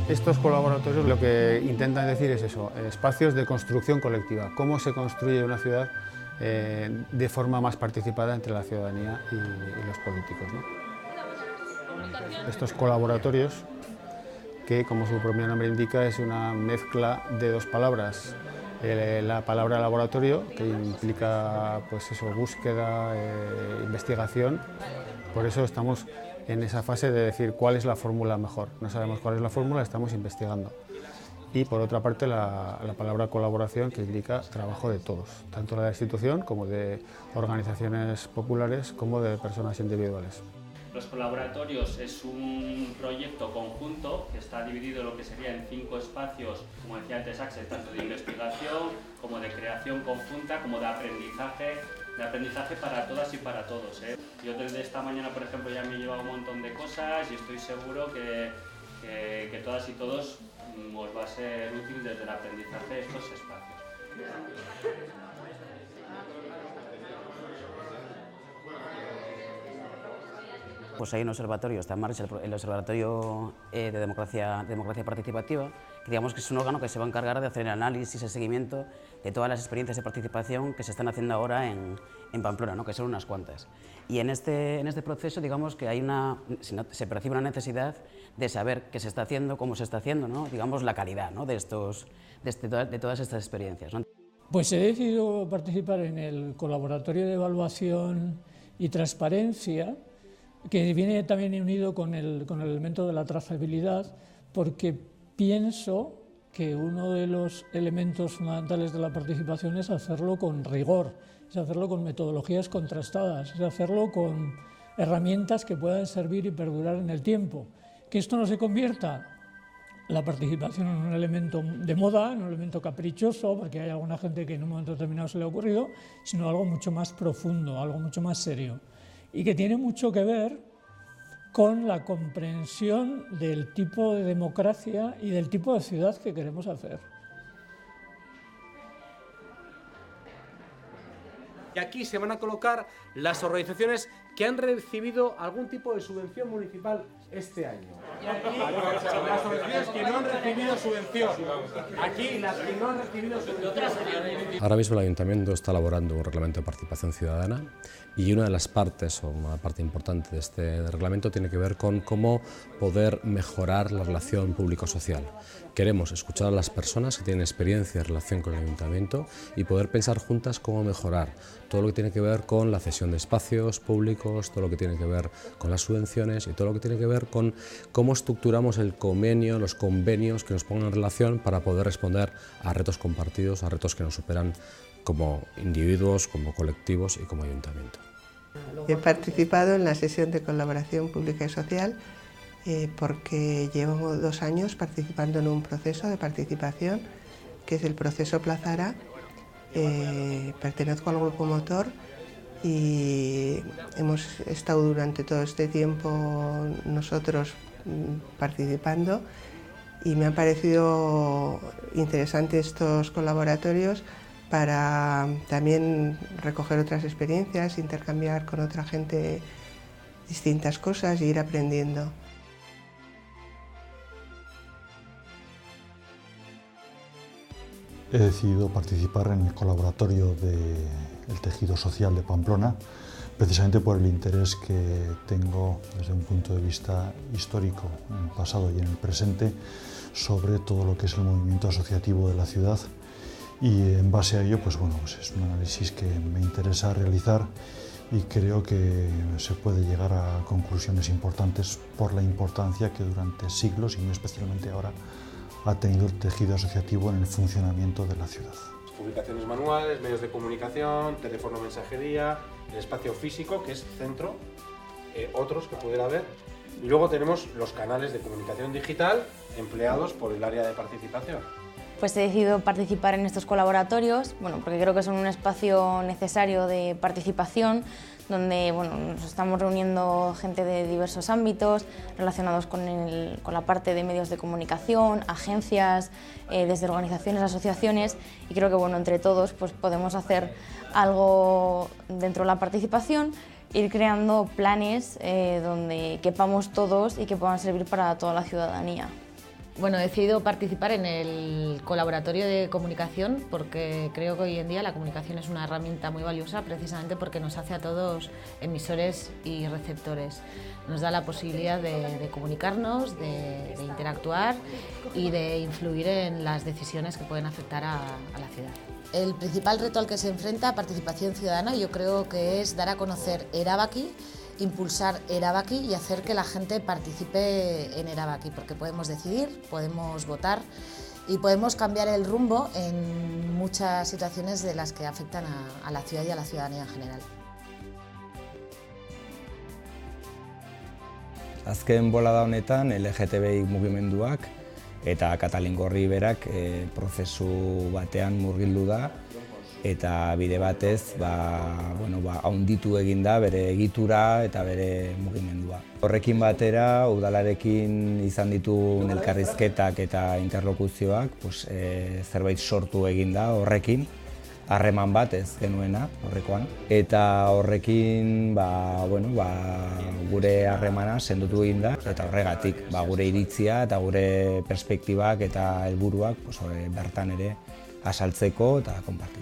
Estos colaboratorios lo que intentan decir es eso, espacios de construcción colectiva, cómo se construye una ciudad de forma más participada entre la ciudadanía y los políticos, ¿no? Estos colaboratorios, que como su propio nombre indica es una mezcla de dos palabras, la palabra laboratorio, que implica pues eso, búsqueda, investigación, por eso estamos en esa fase de decir cuál es la fórmula mejor. No sabemos cuál es la fórmula, estamos investigando. Y por otra parte la palabra colaboración, que indica trabajo de todos, tanto de la institución como de organizaciones populares como de personas individuales. Los colaboratorios es un proyecto conjunto que está dividido en lo que sería en 5 espacios, como decía antes Axel, tanto de investigación como de creación conjunta, como de aprendizaje para todas y para todos, ¿eh? Yo desde esta mañana, por ejemplo, ya me he llevado un montón de cosas y estoy seguro que todas y todos os va a ser útil desde el aprendizaje estos espacios. Pues hay un observatorio, está en marcha el Observatorio de Democracia Participativa, que digamos que es un órgano que se va a encargar de hacer el análisis, el seguimiento de todas las experiencias de participación que se están haciendo ahora en Pamplona, ¿no? Que son unas cuantas. Y en este proceso, digamos que se percibe una necesidad de saber qué se está haciendo, cómo se está haciendo, ¿no? Digamos la calidad, ¿no? de todas estas experiencias, ¿no? Pues he decidido participar en el Colaboratorio de Evaluación y Transparencia, que viene también unido con el elemento de la trazabilidad, porque pienso que uno de los elementos fundamentales de la participación es hacerlo con rigor, es hacerlo con metodologías contrastadas, es hacerlo con herramientas que puedan servir y perdurar en el tiempo. Que esto no se convierta la participación en un elemento de moda, en un elemento caprichoso, porque hay alguna gente que en un momento determinado se le ha ocurrido, sino algo mucho más profundo, algo mucho más serio, y que tiene mucho que ver con la comprensión del tipo de democracia y del tipo de ciudad que queremos hacer. Y aquí se van a colocar las organizaciones que han recibido algún tipo de subvención municipal este año. Y aquí las organizaciones que no han recibido subvención. Aquí las que no han recibido subvención. Ahora mismo el Ayuntamiento está elaborando un reglamento de participación ciudadana y una de las partes, o una parte importante de este reglamento, tiene que ver con cómo poder mejorar la relación público-social. Queremos escuchar a las personas que tienen experiencia en relación con el Ayuntamiento y poder pensar juntas cómo mejorar todo lo que tiene que ver con la cesión de espacios públicos, todo lo que tiene que ver con las subvenciones y todo lo que tiene que ver con cómo estructuramos el convenio, los convenios que nos pongan en relación para poder responder a retos compartidos, a retos que nos superan como individuos, como colectivos y como ayuntamiento. He participado en la sesión de colaboración pública y social porque llevo 2 años participando en un proceso de participación que es el proceso Plazara. Pertenezco al grupo motor y hemos estado durante todo este tiempo nosotros participando y me han parecido interesantes estos colaboratorios para también recoger otras experiencias, intercambiar con otra gente distintas cosas e ir aprendiendo. He decidido participar en el colaboratorio del tejido social de Pamplona, precisamente por el interés que tengo desde un punto de vista histórico, en el pasado y en el presente, sobre todo lo que es el movimiento asociativo de la ciudad. Y en base a ello, pues es un análisis que me interesa realizar y creo que se puede llegar a conclusiones importantes por la importancia que durante siglos, y muy especialmente ahora, ha tenido el tejido asociativo en el funcionamiento de la ciudad. Publicaciones manuales, medios de comunicación, teléfono, mensajería, el espacio físico, que es centro, otros que pudiera haber, y luego tenemos los canales de comunicación digital empleados por el área de participación. Pues he decidido participar en estos colaboratorios, porque creo que son un espacio necesario de participación, donde nos estamos reuniendo gente de diversos ámbitos relacionados con la parte de medios de comunicación, agencias, desde organizaciones, asociaciones, y creo que entre todos pues podemos hacer algo dentro de la participación, ir creando planes donde quepamos todos y que puedan servir para toda la ciudadanía. Bueno, he decidido participar en el colaboratorio de comunicación porque creo que hoy en día la comunicación es una herramienta muy valiosa precisamente porque nos hace a todos emisores y receptores. Nos da la posibilidad de comunicarnos, de interactuar y de influir en las decisiones que pueden afectar a la ciudad. El principal reto al que se enfrenta Participación Ciudadana yo creo que es dar a conocer Erabaki, impulsar Erabaki y hacer que la gente participe en Erabaki, porque podemos decidir, podemos votar y podemos cambiar el rumbo en muchas situaciones de las que afectan a la ciudad y a la ciudadanía en general. Azken bolada honetan LGTBI mugimenduak eta Katalin Gorri berak prozesu batean murgildu da eta bide batez handitu egin da bere egitura eta bere mugimendua. Horrekin batera, udalarekin izan dituen elkarrizketak eta interlokuzioak zerbait sortu egin da horrekin, harreman bat ez genuena horrekoan. Eta horrekin gure harremana sendotu egin da eta horregatik gure iritzia eta gure perspektibak eta helburuak bertan ere azaltzeko eta konpartitzeko.